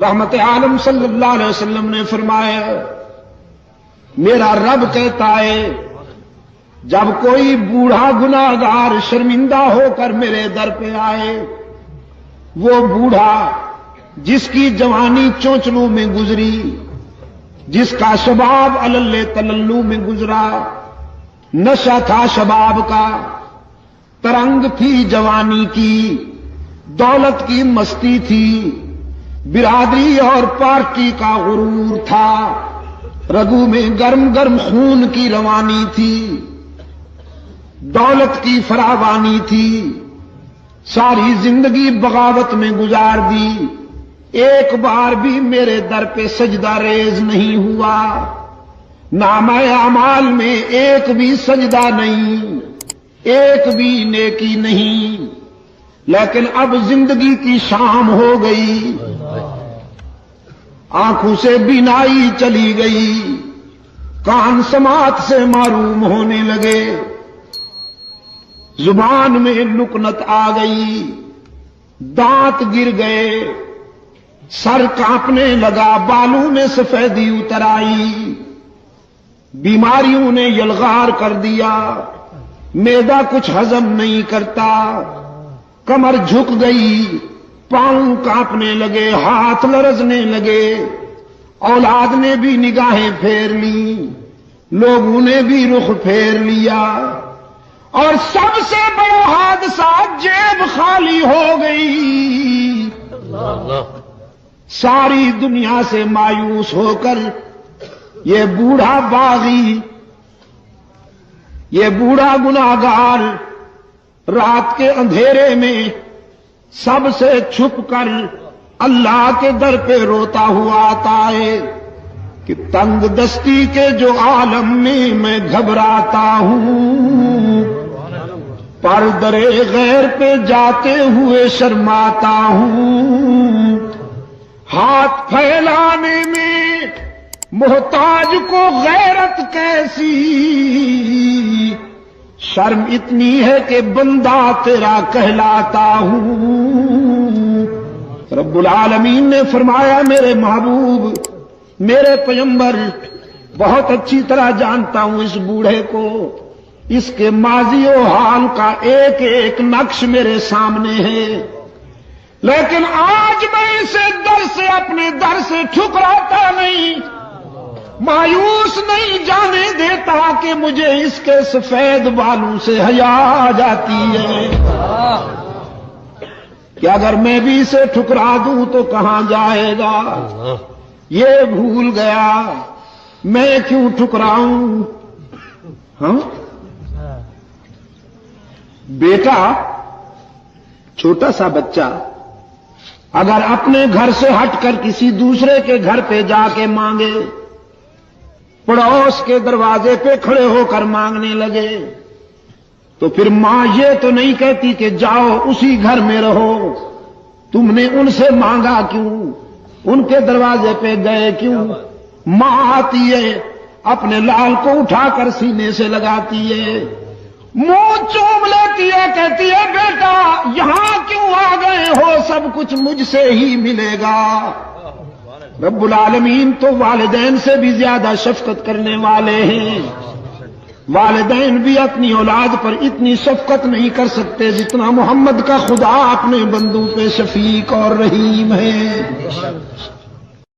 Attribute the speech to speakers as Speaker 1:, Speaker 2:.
Speaker 1: رحمت عالم صلی اللہ علیہ وسلم نے فرمایا، میرا رب کہتا ہے جب کوئی بوڑھا گناہگار شرمندہ ہو کر میرے در پہ آئے، وہ بوڑھا جس کی جوانی چونچلوں میں گزری، جس کا شباب علل تللو میں گزرا، نشہ تھا شباب کا، ترنگ تھی جوانی کی، دولت کی مستی تھی، برادری اور پارٹی کا غرور تھا، رگوں میں گرم گرم خون کی روانی تھی، دولت کی فراوانی تھی، ساری زندگی بغاوت میں گزار دی، ایک بار بھی میرے در پہ سجدہ ریز نہیں ہوا، نامہ اعمال میں ایک بھی سجدہ نہیں، ایک بھی نیکی نہیں، لیکن اب زندگی کی شام ہو گئی، آنکھوں سے بینائی چلی گئی، کان سماعت سے معروم ہونے لگے، زبان میں لکنت آ گئی، دانت گر گئے، سر کانپنے لگا، بالوں میں سفیدی اتر آئی، بیماریوں نے یلغار کر دیا، معدہ کچھ ہضم نہیں کرتا، کمر جھک گئی، پاؤں کانپنے لگے، ہاتھ لرزنے لگے، اولاد نے بھی نگاہیں پھیر لی، لوگوں نے بھی رخ پھیر لیا، اور سب سے بڑا حادثہ جیب خالی ہو گئی۔ ساری دنیا سے مایوس ہو کر یہ بوڑھا باغی، یہ بوڑھا گناہگار رات کے اندھیرے میں سب سے چھپ کر اللہ کے در پہ روتا ہوا آتا ہے کہ تنگ دستی کے جو عالم میں گھبراتا ہوں، پر درے غیر پہ جاتے ہوئے شرماتا ہوں، ہاتھ پھیلانے میں محتاج کو غیرت کیسی، شرم اتنی ہے کہ بندہ تیرا کہلاتا ہوں۔ رب العالمین نے فرمایا میرے محبوب، میرے پیغمبر، بہت اچھی طرح جانتا ہوں اس بوڑھے کو، اس کے ماضی و حال کا ایک ایک نقش میرے سامنے ہے، لیکن آج میں اسے در سے اپنے در سے ٹھکراتا نہیں، مایوس نہیں جانے دیتا کہ مجھے اس کے سفید بالوں سے حیا آ جاتی ہے کہ اگر میں بھی اسے ٹھکرا دوں تو کہاں جائے گا، یہ بھول گیا میں کیوں ٹھکراؤں۔ ہاں بیٹا، چھوٹا سا بچہ اگر اپنے گھر سے ہٹ کر کسی دوسرے کے گھر پہ جا کے مانگے، پڑوس کے دروازے پہ کھڑے ہو کر مانگنے لگے، تو پھر ماں یہ تو نہیں کہتی کہ جاؤ اسی گھر میں رہو، تم نے ان سے مانگا کیوں، ان کے دروازے پہ گئے کیوں؟ ماں آتی ہے، اپنے لال کو اٹھا کر سینے سے لگاتی ہے، منہ چوم لیتی ہے، کہتی ہے بیٹا یہاں کیوں آ گئے ہو، سب کچھ مجھ سے ہی ملے گا۔ رب العالمین تو والدین سے بھی زیادہ شفقت کرنے والے ہیں، والدین بھی اپنی اولاد پر اتنی شفقت نہیں کر سکتے جتنا محمد کا خدا اپنے بندوں پہ شفیق اور رحیم ہے۔